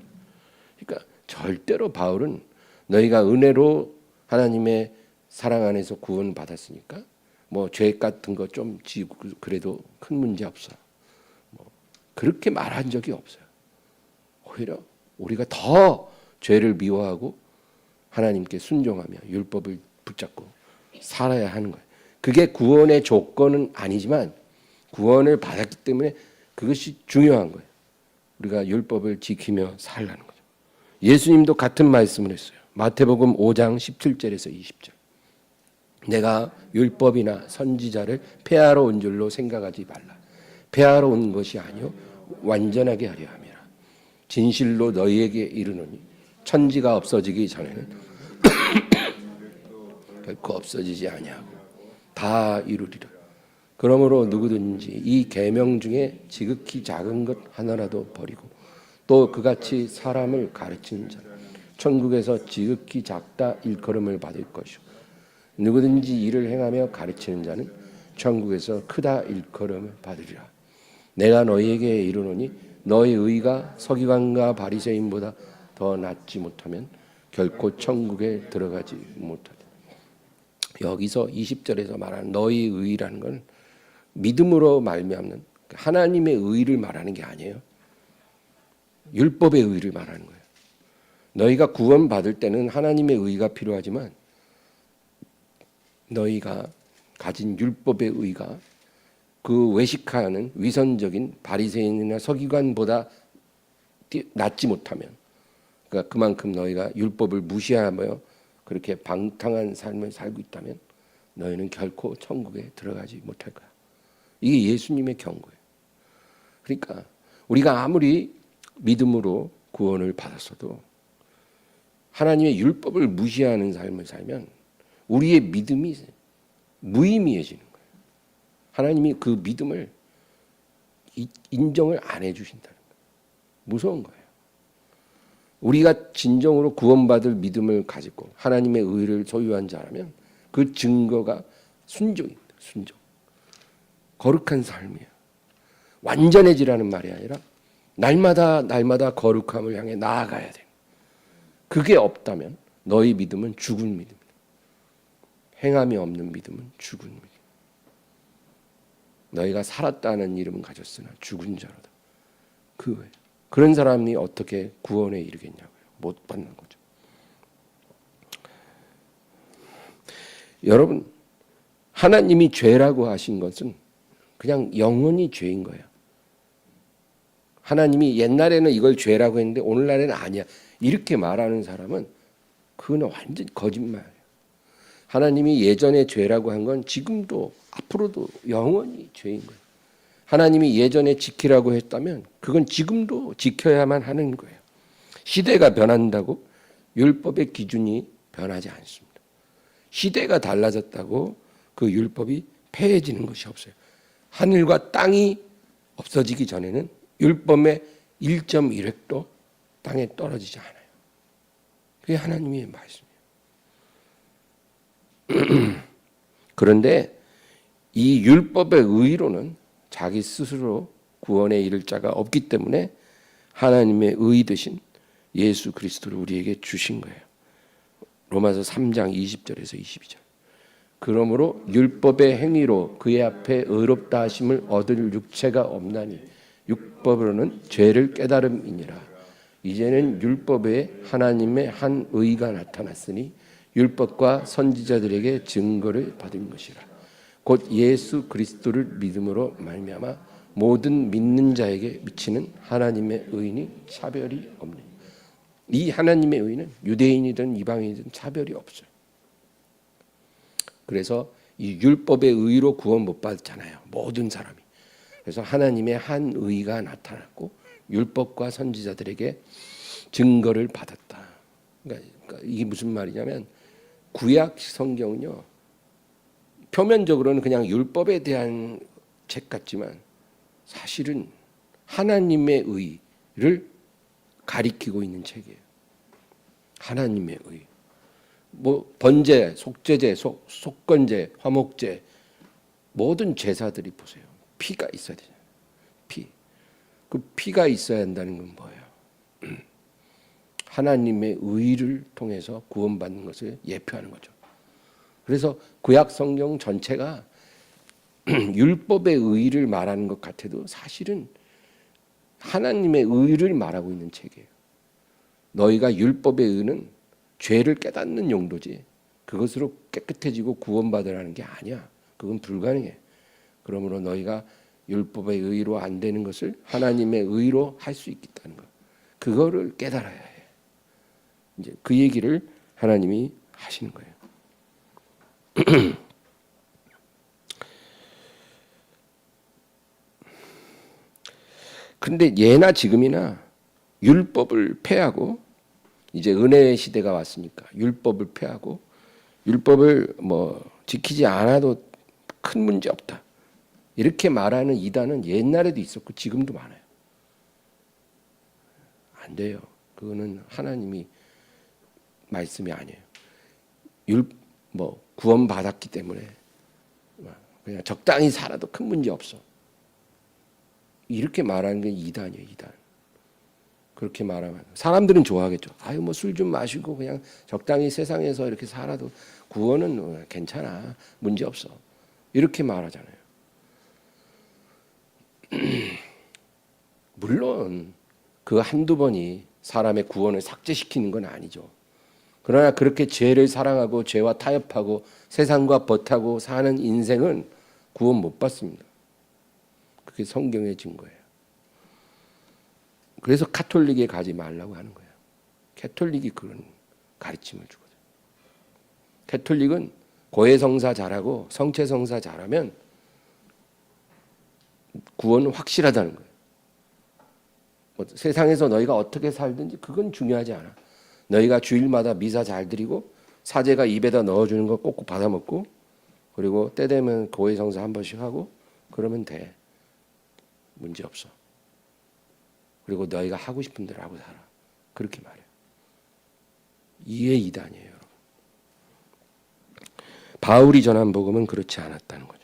그러니까 절대로 바울은 너희가 은혜로 하나님의 사랑 안에서 구원 받았으니까 뭐 죄 같은 거 좀 지고 그래도 큰 문제 없어. 뭐 그렇게 말한 적이 없어요. 오히려 우리가 더 죄를 미워하고 하나님께 순종하며 율법을 붙잡고 살아야 하는 거예요. 그게 구원의 조건은 아니지만 구원을 받았기 때문에 그것이 중요한 거예요. 우리가 율법을 지키며 살라는 거죠. 예수님도 같은 말씀을 했어요. 마태복음 5장 17절에서 20절. 내가 율법이나 선지자를 폐하러 온 줄로 생각하지 말라. 폐하러 온 것이 아니요 완전하게 하려 함이라. 진실로 너희에게 이르노니 천지가 없어지기 전에는 결코 없어지지 아니하고 다 이루리라. 그러므로 누구든지 이 계명 중에 지극히 작은 것 하나라도 버리고 또 그같이 사람을 가르치는 자는 천국에서 지극히 작다 일컬음을 받을 것이고 누구든지 이를 행하며 가르치는 자는 천국에서 크다 일컬음을 받으리라. 내가 너희에게 이르노니 너희 의가 서기관과 바리새인보다 더 낫지 못하면 결코 천국에 들어가지 못하리라. 여기서 20절에서 말하는 너희 의라는 건 믿음으로 말미암는 하나님의 의를 말하는 게 아니에요. 율법의 의를 말하는 거예요. 너희가 구원받을 때는 하나님의 의가 필요하지만 너희가 가진 율법의 의가 그 외식하는 위선적인 바리새인이나 서기관보다 낫지 못하면, 그러니까 그만큼 너희가 율법을 무시하며 그렇게 방탕한 삶을 살고 있다면 너희는 결코 천국에 들어가지 못할 거야. 이게 예수님의 경고예요. 그러니까 우리가 아무리 믿음으로 구원을 받았어도 하나님의 율법을 무시하는 삶을 살면 우리의 믿음이 무의미해지는 거예요. 하나님이 그 믿음을 인정을 안 해주신다는 거예요. 무서운 거예요. 우리가 진정으로 구원받을 믿음을 가지고 하나님의 의를 소유한 자라면 그 증거가 순종입니다. 순종. 거룩한 삶이에요. 완전해지라는 말이 아니라 날마다 거룩함을 향해 나아가야 돼요. 그게 없다면 너희 믿음은 죽은 믿음이다. 행함이 없는 믿음은 죽은 믿음. 너희가 살았다는 이름은 가졌으나 죽은 자로다. 그런 사람이 어떻게 구원에 이르겠냐고요. 못 받는 거죠. 여러분, 하나님이 죄라고 하신 것은 그냥 영원히 죄인 거예요. 하나님이 옛날에는 이걸 죄라고 했는데 오늘날에는 아니야. 이렇게 말하는 사람은 그건 완전 거짓말이에요. 하나님이 예전에 죄라고 한 건 지금도 앞으로도 영원히 죄인 거예요. 하나님이 예전에 지키라고 했다면 그건 지금도 지켜야만 하는 거예요. 시대가 변한다고 율법의 기준이 변하지 않습니다. 시대가 달라졌다고 그 율법이 폐해지는 것이 없어요. 하늘과 땅이 없어지기 전에는 율법의 1.1획도 땅에 떨어지지 않아요. 그게 하나님의 말씀이에요. 그런데 이 율법의 의로는 자기 스스로 구원에 이를 자가 없기 때문에 하나님의 의 되신 예수 그리스도를 우리에게 주신 거예요. 로마서 3장 20절에서 22절. 그러므로 율법의 행위로 그의 앞에 의롭다 하심을 얻을 육체가 없나니 율법으로는 죄를 깨달음이니라. 이제는 율법에 하나님의 한 의가 나타났으니 율법과 선지자들에게 증거를 받은 것이라. 곧 예수 그리스도를 믿음으로 말미암아 모든 믿는 자에게 미치는 하나님의 의니 차별이 없느니. 이 하나님의 의는 유대인이든 이방인이든 차별이 없어요. 그래서 이 율법의 의로 구원 못 받잖아요. 모든 사람이. 그래서 하나님의 한 의가 나타났고 율법과 선지자들에게 증거를 받았다. 그러니까 이게 무슨 말이냐면 구약 성경은요. 표면적으로는 그냥 율법에 대한 책 같지만 사실은 하나님의 의를 가리키고 있는 책이에요. 하나님의 의. 뭐 번제, 속죄제, 속건제, 화목제 모든 제사들이 보세요. 피가 있어야 되잖아요. 피. 그 피가 있어야 한다는 건 뭐예요? 하나님의 의를 통해서 구원받는 것을 예표하는 거죠. 그래서 구약 성경 전체가 율법의 의를 말하는 것 같아도 사실은 하나님의 의를 말하고 있는 책이에요. 너희가 율법의 의는 죄를 깨닫는 용도지 그것으로 깨끗해지고 구원받으라는 게 아니야. 그건 불가능해. 그러므로 너희가 율법의 의로 안 되는 것을 하나님의 의로 할 수 있겠다는 것. 그거를 깨달아야 해. 이제 그 얘기를 하나님이 하시는 거예요. 근데 예나 지금이나 율법을 폐하고 이제 은혜의 시대가 왔으니까 율법을 폐하고 율법을 뭐 지키지 않아도 큰 문제 없다. 이렇게 말하는 이단은 옛날에도 있었고 지금도 많아요. 안 돼요. 그거는 하나님이 말씀이 아니에요. 구원 받았기 때문에 그냥 적당히 살아도 큰 문제 없어. 이렇게 말하는 게 이단이에요, 이단. 그렇게 말하면 사람들은 좋아하겠죠. 아유 뭐 술 좀 마시고 그냥 적당히 세상에서 이렇게 살아도 구원은 괜찮아, 문제 없어. 이렇게 말하잖아요. 물론 그 한두 번이 사람의 구원을 삭제시키는 건 아니죠. 그러나 그렇게 죄를 사랑하고 죄와 타협하고 세상과 버타고 사는 인생은 구원 못 받습니다. 그게 성경의 증거예요. 그래서 카톨릭에 가지 말라고 하는 거예요. 카톨릭이 그런 가르침을 주거든요. 카톨릭은 고해성사 잘하고 성체성사 잘하면 구원은 확실하다는 거예요. 세상에서 너희가 어떻게 살든지 그건 중요하지 않아. 너희가 주일마다 미사 잘 드리고 사제가 입에다 넣어주는 거 꼭꼭 받아 먹고 그리고 때 되면 고해성사 한 번씩 하고 그러면 돼. 문제 없어. 그리고 너희가 하고 싶은 대로 하고 살아. 그렇게 말해요. 이게 이단이에요, 여러분. 바울이 전한 복음은 그렇지 않았다는 거죠.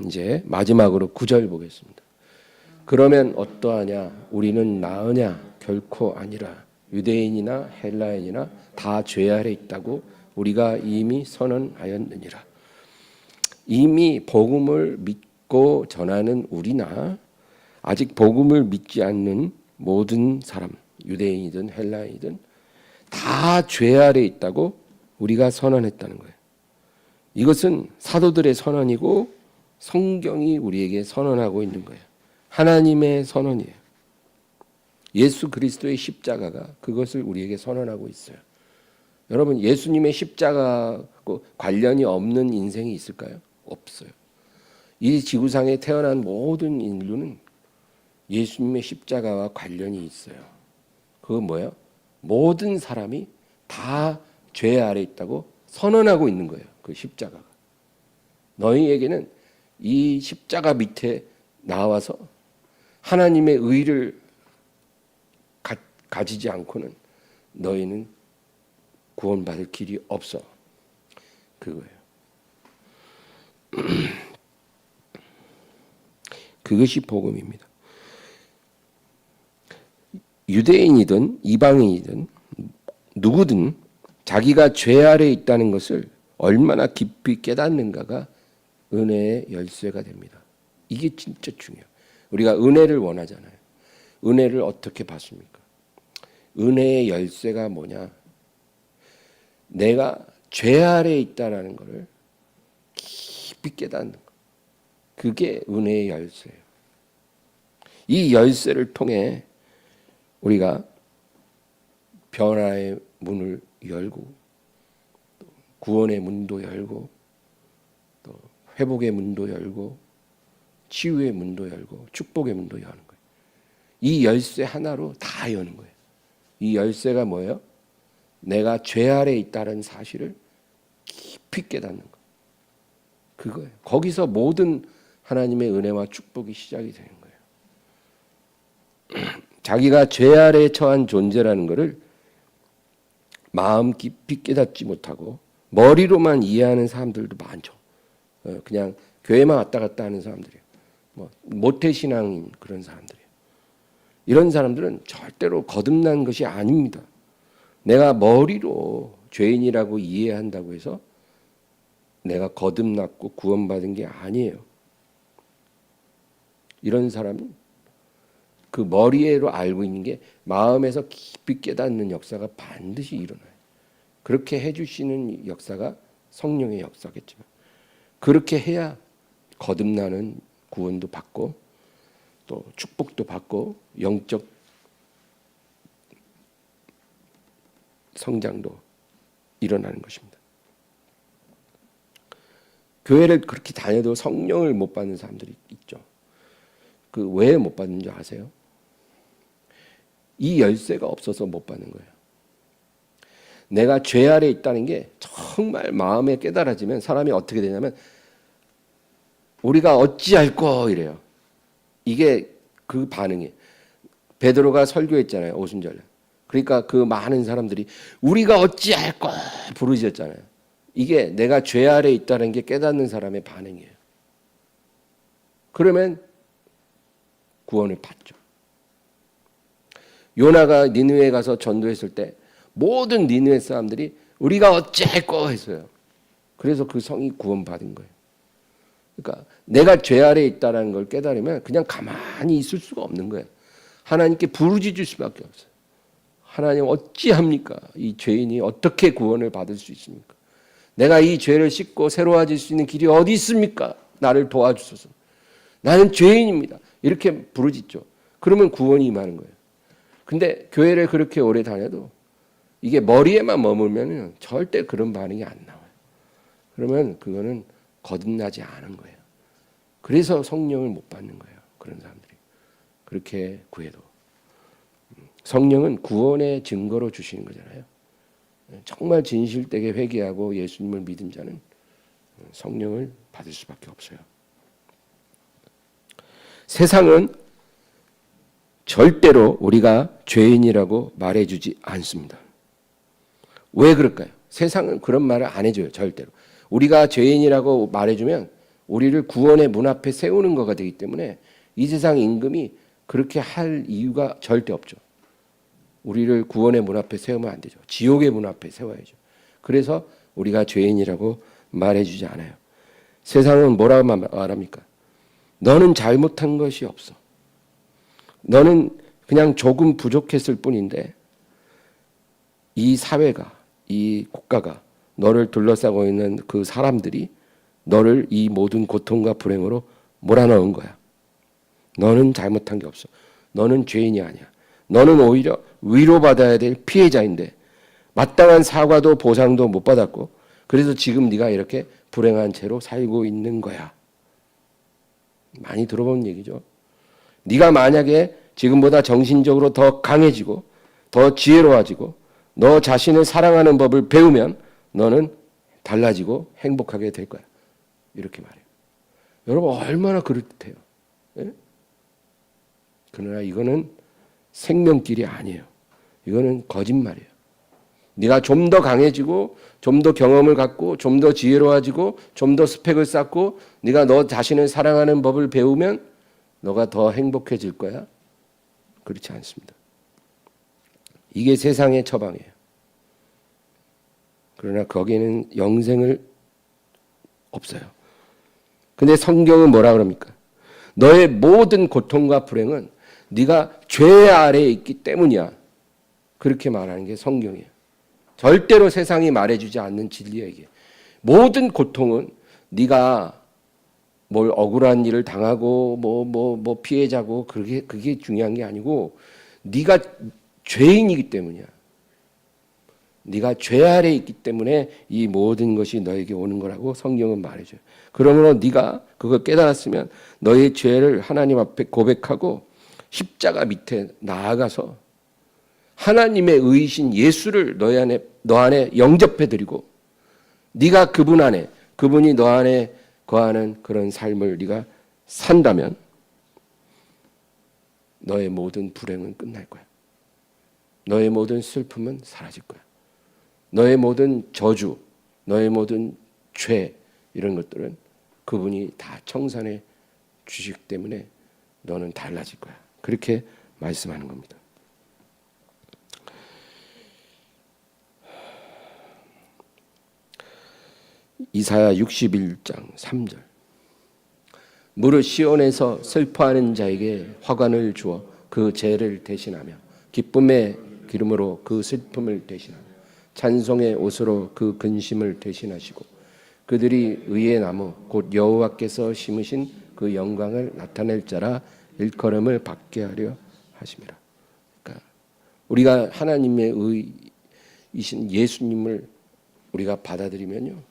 이제 마지막으로 9절 보겠습니다. 그러면 어떠하냐? 우리는 나으냐? 결코 아니라. 유대인이나 헬라인이나 다 죄 아래 있다고 우리가 이미 선언하였느니라. 이미 복음을 믿고 전하는 우리나 아직 복음을 믿지 않는 모든 사람, 유대인이든 헬라인이든 다 죄 아래 있다고 우리가 선언했다는 거예요. 이것은 사도들의 선언이고 성경이 우리에게 선언하고 있는 거예요. 하나님의 선언이에요. 예수 그리스도의 십자가가 그것을 우리에게 선언하고 있어요. 여러분, 예수님의 십자가하고 관련이 없는 인생이 있을까요? 없어요. 이 지구상에 태어난 모든 인류는 예수님의 십자가와 관련이 있어요. 그건 뭐예요? 모든 사람이 다 죄 아래 있다고 선언하고 있는 거예요. 그 십자가가. 너희에게는 이 십자가 밑에 나와서 하나님의 의를 가지지 않고는 너희는 구원받을 길이 없어. 그거예요. 그것이 복음입니다. 유대인이든 이방인이든 누구든 자기가 죄 아래 있다는 것을 얼마나 깊이 깨닫는가가 은혜의 열쇠가 됩니다. 이게 진짜 중요해요. 우리가 은혜를 원하잖아요. 은혜를 어떻게 받습니까? 은혜의 열쇠가 뭐냐? 내가 죄 아래 있다는 것을 깊이 깨닫는 것. 그게 은혜의 열쇠예요. 이 열쇠를 통해 우리가 변화의 문을 열고 또 구원의 문도 열고 또 회복의 문도 열고 치유의 문도 열고 축복의 문도 여는 거예요. 이 열쇠 하나로 다 여는 거예요. 이 열쇠가 뭐예요? 내가 죄 아래 있다는 사실을 깊이 깨닫는 거. 그거예요. 거기서 모든 하나님의 은혜와 축복이 시작이 되는 거예요. 자기가 죄 아래에 처한 존재라는 것을 마음 깊이 깨닫지 못하고 머리로만 이해하는 사람들도 많죠. 그냥 교회만 왔다 갔다 하는 사람들이에요. 모태신앙인 그런 사람들이에요. 이런 사람들은 절대로 거듭난 것이 아닙니다. 내가 머리로 죄인이라고 이해한다고 해서 내가 거듭났고 구원받은 게 아니에요. 이런 사람은 그 머리로 알고 있는 게 마음에서 깊이 깨닫는 역사가 반드시 일어나요. 그렇게 해주시는 역사가 성령의 역사겠지만 그렇게 해야 거듭나는 구원도 받고 또 축복도 받고 영적 성장도 일어나는 것입니다. 교회를 그렇게 다녀도 성령을 못 받는 사람들이 있죠. 그 왜 못 받는 줄 아세요? 이 열쇠가 없어서 못 받는 거예요. 내가 죄 아래 있다는 게 정말 마음에 깨달아지면 사람이 어떻게 되냐면 우리가 어찌할꼬 이래요. 이게 그 반응이에요. 베드로가 설교했잖아요. 오순절에. 그러니까 그 많은 사람들이 우리가 어찌할꼬 부르짖었잖아요. 이게 내가 죄 아래 있다는 게 깨닫는 사람의 반응이에요. 그러면 구원을 받죠. 요나가 니느웨에 가서 전도했을 때 모든 니느웨 사람들이 우리가 어찌할꼬 했어요. 그래서 그 성이 구원받은 거예요. 그러니까 내가 죄 아래에 있다는 걸 깨달으면 그냥 가만히 있을 수가 없는 거예요. 하나님께 부르짖을 수밖에 없어요. 하나님 어찌합니까? 이 죄인이 어떻게 구원을 받을 수 있습니까? 내가 이 죄를 씻고 새로워질 수 있는 길이 어디 있습니까? 나를 도와주소서. 나는 죄인입니다. 이렇게 부르짖죠. 그러면 구원이 임하는 거예요. 근데 교회를 그렇게 오래 다녀도 이게 머리에만 머물면 절대 그런 반응이 안 나와요. 그러면 그거는 거듭나지 않은 거예요. 그래서 성령을 못 받는 거예요. 그런 사람들이. 그렇게 구해도. 성령은 구원의 증거로 주시는 거잖아요. 정말 진실되게 회개하고 예수님을 믿은 자는 성령을 받을 수밖에 없어요. 세상은 절대로 우리가 죄인이라고 말해주지 않습니다. 왜 그럴까요? 세상은 그런 말을 안 해줘요. 절대로. 우리가 죄인이라고 말해주면 우리를 구원의 문 앞에 세우는 거가 되기 때문에 이 세상 임금이 그렇게 할 이유가 절대 없죠. 우리를 구원의 문 앞에 세우면 안 되죠. 지옥의 문 앞에 세워야죠. 그래서 우리가 죄인이라고 말해주지 않아요. 세상은 뭐라고 말합니까? 너는 잘못한 것이 없어. 너는 그냥 조금 부족했을 뿐인데 이 사회가, 이 국가가, 너를 둘러싸고 있는 그 사람들이 너를 이 모든 고통과 불행으로 몰아넣은 거야. 너는 잘못한 게 없어. 너는 죄인이 아니야. 너는 오히려 위로받아야 될 피해자인데 마땅한 사과도 보상도 못 받았고 그래서 지금 네가 이렇게 불행한 채로 살고 있는 거야. 많이 들어본 얘기죠. 네가 만약에 지금보다 정신적으로 더 강해지고 더 지혜로워지고 너 자신을 사랑하는 법을 배우면 너는 달라지고 행복하게 될 거야. 이렇게 말해요. 여러분 얼마나 그럴듯해요. 예? 그러나 이거는 생명길이 아니에요. 이거는 거짓말이에요. 네가 좀 더 강해지고 좀 더 경험을 갖고 좀 더 지혜로워지고 좀 더 스펙을 쌓고 네가 너 자신을 사랑하는 법을 배우면 너가 더 행복해질 거야? 그렇지 않습니다. 이게 세상의 처방이에요. 그러나 거기에는 영생을 없어요. 근데 성경은 뭐라 그럽니까? 너의 모든 고통과 불행은 네가 죄 아래에 있기 때문이야. 그렇게 말하는 게 성경이에요. 절대로 세상이 말해주지 않는 진리예요. 이게. 모든 고통은 네가 뭘 억울한 일을 당하고 뭐 피해자고 그게 중요한 게 아니고 네가 죄인이기 때문이야. 네가 죄 아래에 있기 때문에 이 모든 것이 너에게 오는 거라고 성경은 말해줘요. 그러므로 네가 그걸 깨달았으면 너의 죄를 하나님 앞에 고백하고 십자가 밑에 나아가서 하나님의 의이신 예수를 너 안에 영접해드리고 네가 그분 안에 그분이 너 안에 거하는 그런 삶을 네가 산다면 너의 모든 불행은 끝날 거야. 너의 모든 슬픔은 사라질 거야. 너의 모든 저주, 너의 모든 죄 이런 것들은 그분이 다 청산해 주시기 때문에 너는 달라질 거야. 그렇게 말씀하는 겁니다. 이사야 61장 3절 무릇 시온에서 슬퍼하는 자에게 화관을 주어 그 죄를 대신하며 기쁨의 기름으로 그 슬픔을 대신하며 찬송의 옷으로 그 근심을 대신하시고 그들이 의의 나무 곧 여호와께서 심으신 그 영광을 나타낼 자라 일컬음을 받게 하려 하심이라. 그러니까 우리가 하나님의 의이신 예수님을 우리가 받아들이면요,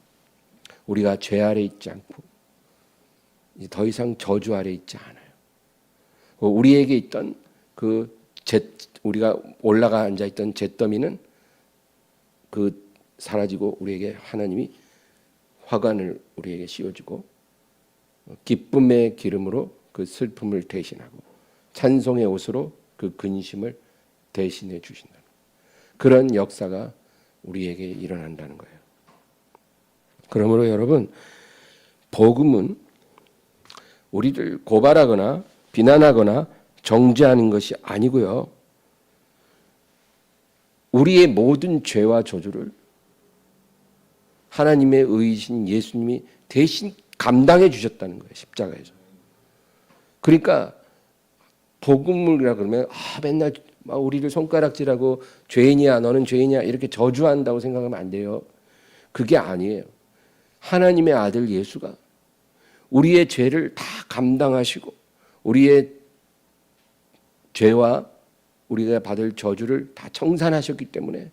우리가 죄 아래 있지 않고 더 이상 저주 아래 있지 않아요. 우리에게 있던 우리가 올라가 앉아 있던 잿더미는 사라지고 우리에게 하나님이 화관을 우리에게 씌워주고 기쁨의 기름으로 그 슬픔을 대신하고 찬송의 옷으로 그 근심을 대신해 주신다는 그런 역사가 우리에게 일어난다는 거예요. 그러므로 여러분, 복음은 우리를 고발하거나 비난하거나 정죄하는 것이 아니고요. 우리의 모든 죄와 저주를 하나님의 의이신 예수님이 대신 감당해 주셨다는 거예요. 십자가에서. 그러니까 복음이라 그러면 맨날 우리를 손가락질하고 죄인이야 너는 죄인이야 이렇게 저주한다고 생각하면 안 돼요. 그게 아니에요. 하나님의 아들 예수가 우리의 죄를 다 감당하시고 우리의 죄와 우리가 받을 저주를 다 청산하셨기 때문에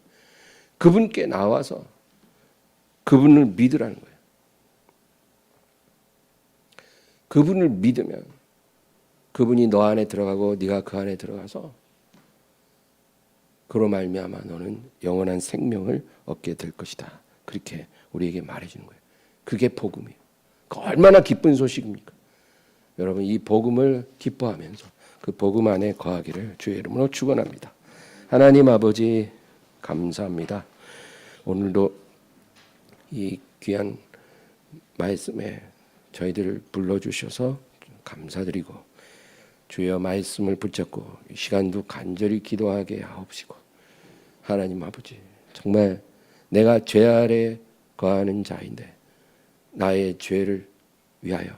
그분께 나와서 그분을 믿으라는 거예요. 그분을 믿으면 그분이 너 안에 들어가고 네가 그 안에 들어가서 그로 말미암아 너는 영원한 생명을 얻게 될 것이다. 그렇게 우리에게 말해주는 거예요. 그게 복음이에요. 얼마나 기쁜 소식입니까? 여러분 이 복음을 기뻐하면서 그 복음 안에 거하기를 주의 이름으로 축원합니다. 하나님 아버지 감사합니다. 오늘도 이 귀한 말씀에 저희들을 불러주셔서 감사드리고 주여 말씀을 붙잡고 이 시간도 간절히 기도하게 하옵시고 하나님 아버지 정말 내가 죄 아래 거하는 자인데 나의 죄를 위하여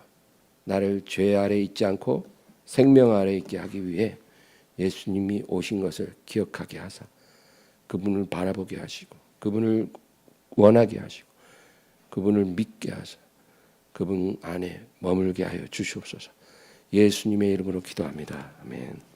나를 죄 아래 있지 않고 생명 아래 있게 하기 위해 예수님이 오신 것을 기억하게 하사 그분을 바라보게 하시고 그분을 원하게 하시고 그분을 믿게 하사 그분 안에 머물게 하여 주시옵소서. 예수님의 이름으로 기도합니다. 아멘.